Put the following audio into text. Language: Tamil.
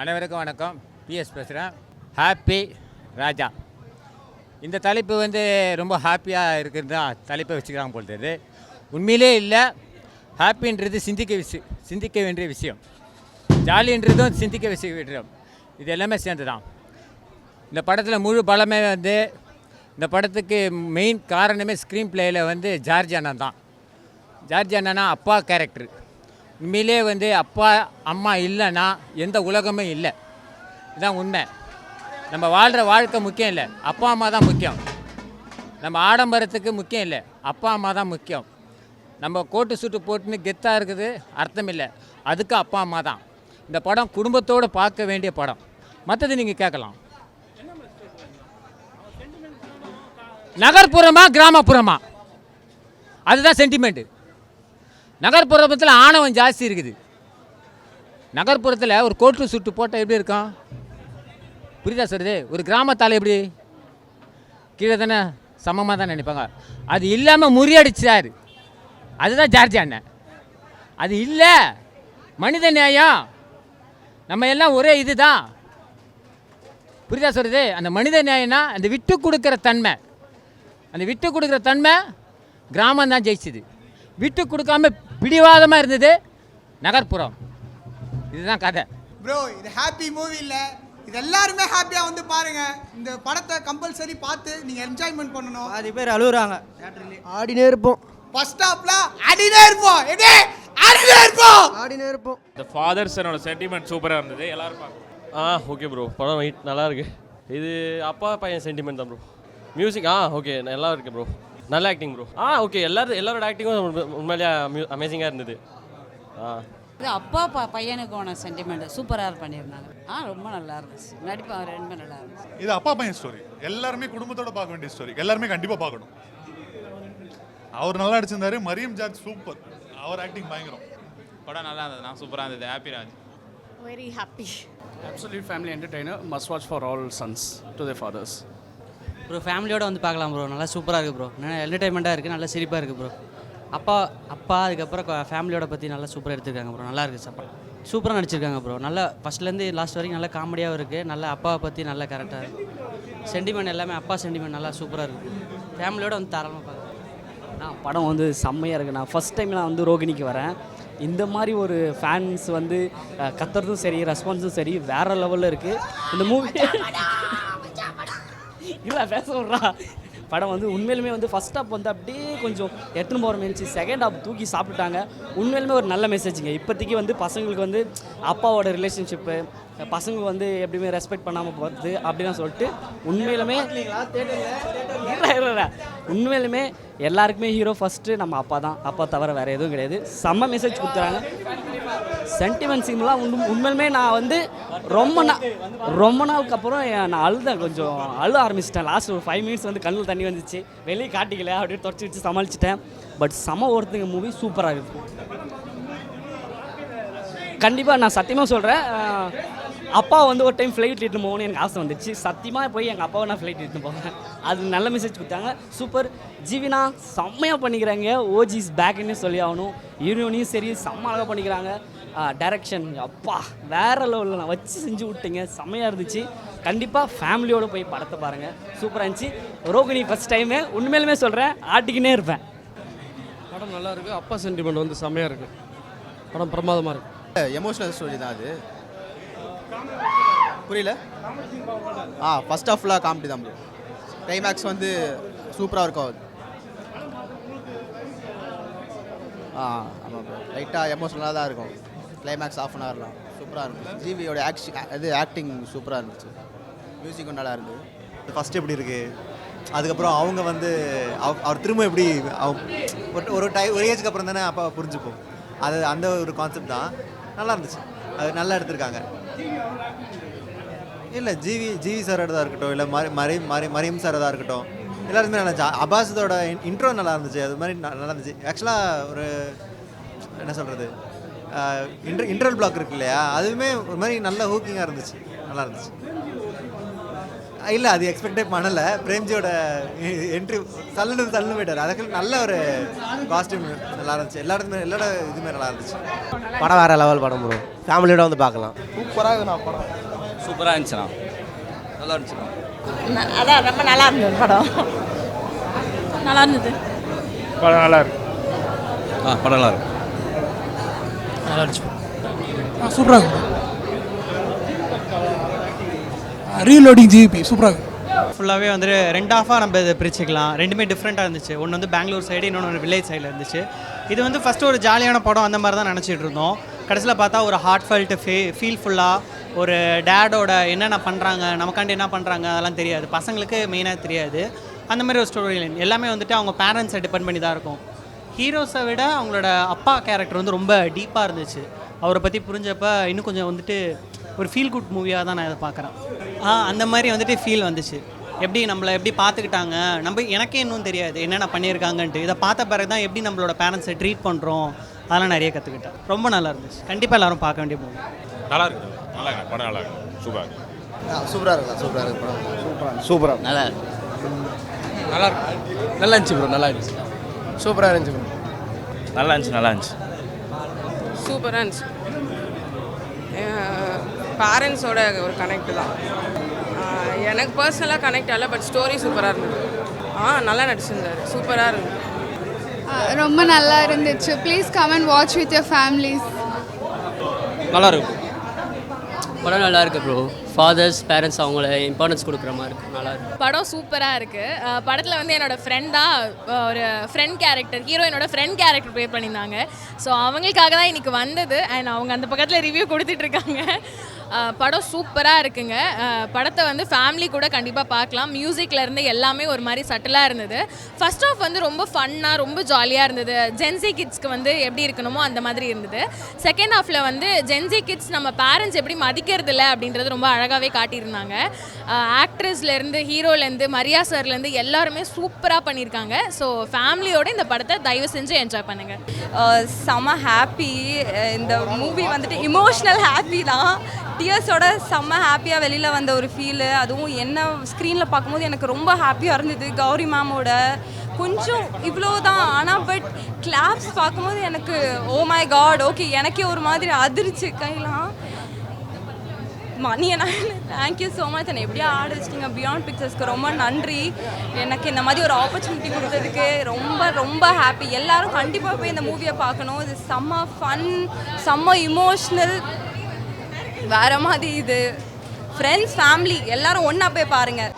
அனைவருக்கும் வணக்கம். பிஎஸ் பேசுகிறேன். ஹாப்பி ராஜா. இந்த தலைப்பு ரொம்ப ஹாப்பியாக இருக்கிறது தான் தலைப்பை வச்சுக்கிறாங்க போல் தெரியுது. உண்மையிலே இல்லை. ஹாப்பின்றது சிந்திக்க வேண்டிய விஷயம். ஜாலின்றதும் சிந்திக்க விஷயம். இது எல்லாமே சேர்ந்து தான். இந்த படத்தில் முழு பலமே இந்த படத்துக்கு மெயின் காரணமே ஸ்க்ரீன் பிளேயில் ஜார்ஜ் அண்ணன் தான். ஜார்ஜ் அண்ணனா அப்பா கேரக்டர். உண்மையிலே அப்பா அம்மா இல்லைன்னா எந்த உலகமே இல்லை. இதுதான் உண்மை. நம்ம வாழ்கிற வாழ்க்கை முக்கியம் இல்லை, அப்பா அம்மா தான் முக்கியம். நம்ம ஆடம்பரத்துக்கு முக்கியம் இல்லை, அப்பா அம்மா தான் முக்கியம். நம்ம கோட்டு சூட்டு போட்டுன்னு கெத்தாக இருக்குது அர்த்தம் இல்லை, அதுக்கு அப்பா அம்மா தான். இந்த படம் குடும்பத்தோடு பார்க்க வேண்டிய படம். மற்றது நீங்கள் கேட்கலாம். நகர்ப்புறமா கிராமப்புறமா, அதுதான் சென்டிமெண்ட்டு. நகர்ப்புறத்தில் ஆணவம் ஜாஸ்தி இருக்குது. நகர்ப்புறத்தில் ஒரு கோட்டு சுட்டு போட்டால் எப்படி இருக்கும்? புரியுதா சொல்லுது? ஒரு கிராமத்தால் எப்படி கீழே தானே சமமாக தான் நினைப்பாங்க. அது இல்லாமல் முறியடிச்சார். அதுதான் ஜார்ஜ் அண்ணன். அது இல்லை, மனித நியாயம். நம்ம எல்லாம் ஒரே இது தான். புரியுதா சொல்லுது? அந்த மனித நியாயம்னா அந்த விட்டு கொடுக்குற தன்மை. அந்த விட்டு கொடுக்குற தன்மை கிராமம் தான் ஜெயிச்சுது. விட்டு கொடுக்காம பிடிவாதமாக இருந்தது நகர்ப்புறம். இதுதான் கதை. ப்ரோ, இது ஹாப்பி மூவி இல்லை, இது எல்லாருமே ஹாப்பியாக பாருங்கள். இந்த படத்தை கம்பல்சரி பார்த்து நீங்கள் என்ஜாய்மெண்ட் பண்ணணும். பாதி பேர் அழுகுறாங்க, ஆடினே இருப்போம். ஃபர்ஸ்ட் ஹாஃப்ல ஆடினே இருப்போம். இந்த ஃபாதர் சனோட சென்டிமெண்ட் சூப்பராக இருந்தது. எல்லாரும் பார்க்கணும். ஓகே ப்ரோ, படம் நல்லா இருக்கு. இது அப்பா பையன் சென்டிமெண்ட் தான் ப்ரோ. மியூசிக் ஓகே நல்லா இருக்கு ப்ரோ. நல்ல ஆக்டிங் ப்ரோ. ஓகே எல்லாரோட ஆக்டிங்கும் உண்மையிலேயே அமேசிங்காக இருந்தது. இது அப்பா பையனுக்கான சென்டிமெண்ட் சூப்பராக பண்ணியிருந்தாங்க. ரொம்ப நல்லா இருந்துச்சு. நடிப்பு ரெண்டுமே நல்லா இருந்துச்சு. இது அப்பா பையன் ஸ்டோரி. எல்லாருமே குடும்பத்தோட பார்க்க வேண்டிய ஸ்டோரி. எல்லாருமே கண்டிப்பாக பார்க்கணும். அவர் நல்லா நடிச்சிருந்தாரு. Mariyam George super. அவர் ஆக்டிங் பயங்கரம். படம் நல்லா இருந்தது. நான் சூப்பராக இருந்தது. Happy Raj. Very happy. Absolute family entertainer, must watch for all sons to their fathers. Bro ஃபேமிலியோட பார்க்கலாம் ப்ரோ. நல்லா சூப்பராக இருக்குது ப்ரோ. நல்லா என்டர்டைன்மெண்ட்டாக இருக்குது, நல்லா சிரிப்பாக இருக்குது ப்ரோ. அப்பா அதுக்கப்புறம் ஃபேமிலியோட பற்றி நல்லா சூப்பராக எடுத்துருக்காங்க ப்ரோ. நல்லா இருக்குது சாப்பாடு. சூப்பராக நடிச்சிருக்காங்க ப்ரோ. நல்லா ஃபஸ்ட்லேருந்து லாஸ்ட் வரைக்கும் நல்லா காமெடியாகவும் இருக்குது. நல்லா அப்பாவை பற்றி நல்லா கரெக்டாக இருக்குது. சென்டிமெண்ட் எல்லாமே அப்பா சென்டிமெண்ட் நல்லா சூப்பராக இருக்குது. ஃபேமிலியோட தாராளமாக பார்க்கலாம். படம் செம்மையாக இருக்குது. நான் ஃபஸ்ட் டைம் நான் ரோகிணிக்கு வரேன். இந்த மாதிரி ஒரு ஃபேன்ஸ் கத்துறதும் சரி, ரெஸ்பான்ஸும் சரி வேறு லெவலில் இருக்குது. இந்த மூவி இல்லை பேச விட்றா. படம் உண்மையிலுமே ஃபஸ்ட் ஹாப் அப்படியே கொஞ்சம் எடுத்துன்னு போகிற மாதிரி, செகண்ட் ஹாப் தூக்கி சாப்பிட்டுட்டாங்க. உண்மையிலுமே ஒரு நல்ல மெசேஜுங்க. இப்போதைக்கு பசங்களுக்கு அப்பாவோட ரிலேஷன்ஷிப்பு, பசங்க எப்படியுமே ரெஸ்பெக்ட் பண்ணாமல் போகிறது அப்படிலாம் சொல்லிட்டு உண்மையிலுமே எல்லாருக்குமே ஹீரோ ஃபஸ்ட்டு நம்ம அப்பா தான். அப்பா தவிர வேறு எதுவும் கிடையாது. செம்ம மெசேஜ் கொடுத்துறாங்க. சென்டிமெண்ட் சீன்லாம் உண்மையிலுமே நான் ரொம்ப நாளுக்கு அப்புறம் நான் அழுதேன். கொஞ்சம் அழ ஆரம்பிச்சிட்டேன். லாஸ்ட் ஒரு 5 மினிட்ஸ் கண்ணில் தண்ணி வந்துச்சு. வெளியே காட்டிக்கல, அப்படியே தொடச்சி வச்சு சமாளிச்சிட்டேன். பட் செம ஒருத்தங்க மூவி சூப்பராக இருக்குது. கண்டிப்பாக நான் சத்தியமாக சொல்கிறேன், அப்பா ஒரு டைம் ஃப்ளைட் இட்டுன்னு போகணும்னு எனக்கு ஆசை வந்துச்சு. சத்தியமாக போய் எங்கள் அப்பாவை நான் ஃப்ளைட் இட்டுன்னு போவேன். அது நல்ல மெசேஜ் கொடுத்தாங்க. சூப்பர். ஜீவினா செம்மையாக பண்ணிக்கிறாங்க. ஓஜிஸ் பேக்குன்னு சொல்லி ஆகணும். ஹீரோனையும் சரி செம்ம அழகாக பண்ணிக்கிறாங்க. டைரக்ஷன் அப்பா வேறு லெவலில் நான் வச்சு செஞ்சு விட்டீங்க. செம்மையாக இருந்துச்சு. கண்டிப்பாக ஃபேமிலியோடு போய் படத்தை பாருங்கள். சூப்பராக இருந்துச்சு. ரோகிணி ஃபஸ்ட் டைமு உண்மையிலுமே சொல்கிறேன், ஆட்டிக்கினே இருப்பேன். படம் நல்லா இருக்குது. அப்பா சென்டிமெண்ட் செம்மையாக இருக்குது. படம் பிரமாதமாக இருக்குது. எமோஷனல் ஸ்டோரி தான் அது. புரியல. ஃபர்ஸ்ட் ஹாஃப் ஃபுல்லாக காமெடி தான் ப்ரோ. கிளைமேக்ஸ் சூப்பராக இருக்கும். ஆமாம் ப்ரோ, லைட்டாக எமோஷனலாக தான் இருக்கும். கிளைமேக்ஸ் ½ அன் ஹவர்லாம் சூப்பராக இருக்கும். ஜிவியோட ஆக்டிங் சூப்பராக இருந்துச்சு. மியூசிக்கும் நல்லா இருந்தது. ஃபஸ்ட்டு எப்படி இருக்குது, அதுக்கப்புறம் அவங்க அவர் திரும்ப எப்படி ஒரு ஏஜுக்கு அப்புறம் தானே அப்பா புரிஞ்சுப்போம். அது அந்த ஒரு கான்செப்ட் தான். நல்லா இருந்துச்சு. அது நல்லா எடுத்திருக்காங்க. இல்லை ஜிவி சார் தான் இருக்கட்டும், இல்லை மரியம் சார் தான் இருக்கட்டும், எல்லாருமே நல்லா இருந்துச்சு. அபாஸோட இன்ட்ரோ நல்லா இருந்துச்சு. அது மாதிரி நல்லா இருந்துச்சு. ஆக்சுவலாக ஒரு என்ன சொல்கிறது, இன்டர்வல் பிளாக் இருக்கு இல்லையா, அதுவுமே ஒரு மாதிரி நல்ல ஹூக்கிங்காக இருந்துச்சு. நல்லா இருந்துச்சு. இல்லை அது எக்ஸ்பெக்டே பண்ணலை. பிரேம்ஜியோட என்ட்ரி தள்ளு போயிட்டார். அதுக்கு நல்ல ஒரு காஸ்டியூம் நல்லா இருந்துச்சு. எல்லாரோட இதுவுமே நல்லா இருந்துச்சு. படம் வேறு லெவல் படம் ப்ரோ. ஃபேமிலியோட வந்து பார்க்கலாம். சூப்பராக இருக்குண்ணா படம். சூப்பராக இருந்துச்சுண்ணா. நல்லா இருந்துச்சுண்ணா. அதான் ரொம்ப நல்லா இருந்தது படம். நல்லா இருந்தது. படம் நல்லா இருக்கு. படம் நல்லா இருக்கு. நல்லா இருந்துச்சு. சூப்பராக இருக்கு. ரீலோடிங் ஜிபி சூப்பராக இருக்கு. ஃபுல்லாகவே வந்துட்டு 2 ஹாஃபாக நம்ம இதை பிரிச்சுக்கலாம். ரெண்டுமே டிஃப்ரெண்ட்டாக இருந்துச்சு. ஒன்று வந்து பெங்களூர் சைடு, இன்னொன்று வில்லேஜ் சைடில் இருந்துச்சு. இது வந்து ஃபஸ்ட்டு ஒரு ஜாலியான படம் அந்த மாதிரி தான் நினச்சிட்டு இருந்தோம். கடைசியில் பார்த்தா ஒரு ஹார்ட் ஃபெல்ட்டு ஃபீல்ஃபுல்லாக ஒரு டேடோட என்னென்ன பண்ணுறாங்க, நமக்காண்டி என்ன பண்ணுறாங்க அதெல்லாம் தெரியாது, பசங்களுக்கு மெயினாக தெரியாது. அந்த மாதிரி ஒரு ஸ்டோரி லைன் எல்லாமே வந்துட்டு அவங்க பேரண்ட்ஸை டிபெண்ட் பண்ணி தான் இருக்கும். ஹீரோஸை விட அவங்களோட அப்பா கேரக்டர் வந்து ரொம்ப டீப்பாக இருந்துச்சு. அவரை பற்றி புரிஞ்சப்போ இன்னும் கொஞ்சம் வந்துட்டு ஒரு ஃபீல் குட் மூவியாக தான் நான் இதை பார்க்குறேன். அந்த மாதிரி வந்துட்டு ஃபீல் வந்துச்சு. எப்படி நம்மளை எப்படி பார்த்துக்கிட்டாங்க, எனக்கே இன்னும் தெரியாது என்னென்ன பண்ணியிருக்காங்கன்ட்டு. இதை பார்த்த பிறகு தான் எப்படி நம்மளோட பேரண்ட்ஸை ட்ரீட் பண்ணுறோம் அதெல்லாம் நிறைய கற்றுக்கிட்டேன். ரொம்ப நல்லா இருந்துச்சு. கண்டிப்பாக எல்லோரும் பார்க்க வேண்டிய மூவி. நல்லா இருக்கு. நல்லா இருக்கு. படம் நல்லா இருக்கு. சூப்பராக இருக்கு. சூப்பராக இருக்கலாம். சூப்பராக இருக்கு படம். சூப்பராக நல்லா இருக்கு. நல்லா இருக்கு. நல்லா இருந்துச்சு ப்ரோ. நல்லா இருந்துச்சு. சூப்பராக இருந்துச்சு ப்ரோ. நல்லா இருந்துச்சு. நல்லா இருந்துச்சு. சூப்பராக இருந்துச்சு. பேரண்ட்ஸோட ஒரு கனெக்ட் தான். எனக்கு பர்சனலாக கனெக்ட் ஆகல, பட் ஸ்டோரி சூப்பராக இருந்தது. நல்லா நடிச்சிருந்தாரு. சூப்பராக இருந்தது. ரொம்ப நல்லா இருந்துச்சு. Please come and watch with your families. நல்லா இருக்கும். படம் நல்லா இருக்கு ப்ரோ. ஃபாதர்ஸ் பேரண்ட்ஸ் அவங்கள இம்பார்ட்டன்ஸ் கொடுக்குற மாதிரி இருக்குது. நல்லா இருக்கு. படம் சூப்பராக இருக்குது. படத்தில் வந்து என்னோடய ஃப்ரெண்டாக ஒரு ஃப்ரெண்ட் கேரக்டர், ஹீரோயினோட ஃப்ரெண்ட் கேரக்டர் ப்ளே பண்ணியிருந்தாங்க. ஸோ அவங்களுக்காக தான் இன்றைக்கி வந்தது. அண்ட் அவங்க அந்த பக்கத்தில் ரிவ்யூ கொடுத்துட்ருக்காங்க. படம் சூப்பராக இருக்குங்க. படத்தை வந்து ஃபேமிலி கூட கண்டிப்பாக பார்க்கலாம். மியூசிக்லேருந்து எல்லாமே ஒரு மாதிரி சட்டிலாக இருந்தது. ஃபர்ஸ்ட் ஆஃப் வந்து ரொம்ப ஃபன்னாக ரொம்ப ஜாலியாக இருந்தது. ஜென்சி கிட்ஸ்க்கு வந்து எப்படி இருக்கணுமோ அந்த மாதிரி இருந்தது. செகண்ட் ஹாஃபில் வந்து ஜென்சி கிட்ஸ் நம்ம பேரண்ட்ஸ் எப்படி மதிக்கிறது இல்லை அப்படின்றது ரொம்ப அழகாகவே காட்டியிருந்தாங்க. ஆக்ட்ரஸ்லேருந்து ஹீரோலேருந்து மரியா சார்லேருந்து எல்லாருமே சூப்பராக பண்ணியிருக்காங்க. ஸோ ஃபேமிலியோடு இந்த படத்தை தயவு செஞ்சு என்ஜாய் பண்ணுங்கள். செம்ம ஹாப்பி. இந்த மூவி வந்துட்டு இமோஷ்னல் ஹாப்பி தான். டியர்ஸோட செம்ம ஹாப்பியாக வெளியில் வந்த ஒரு ஃபீலு. அதுவும் என்ன ஸ்க்ரீனில் பார்க்கும்போது எனக்கு ரொம்ப ஹாப்பியாக இருந்தது. கௌரி மேமோட கொஞ்சம் இவ்வளோ தான். ஆனால் பட் கிளாப்ஸ் பார்க்கும்போது எனக்கு ஓ மை காட், ஓகே எனக்கே ஒரு மாதிரி அதிர்ச்சி கையெல்லாம். மணி என்ன தேங்க்யூ ஸோ மச். என்னை எப்படியா ஆட வச்சிட்டிங்க. பியாண்ட் பிக்சர்ஸ்க்கு ரொம்ப நன்றி. எனக்கு இந்த மாதிரி ஒரு ஆப்பர்ச்சுனிட்டி கொடுத்ததுக்கு ரொம்ப ரொம்ப ஹாப்பி. எல்லோரும் கண்டிப்பாக போய் இந்த மூவியை பார்க்கணும். இது செம்ம ஃபன், செம்ம இமோஷ்னல், வேறு மாதிரி. இது ஃப்ரெண்ட்ஸ் ஃபேமிலி எல்லோரும் ஒன்றா போய் பாருங்கள்.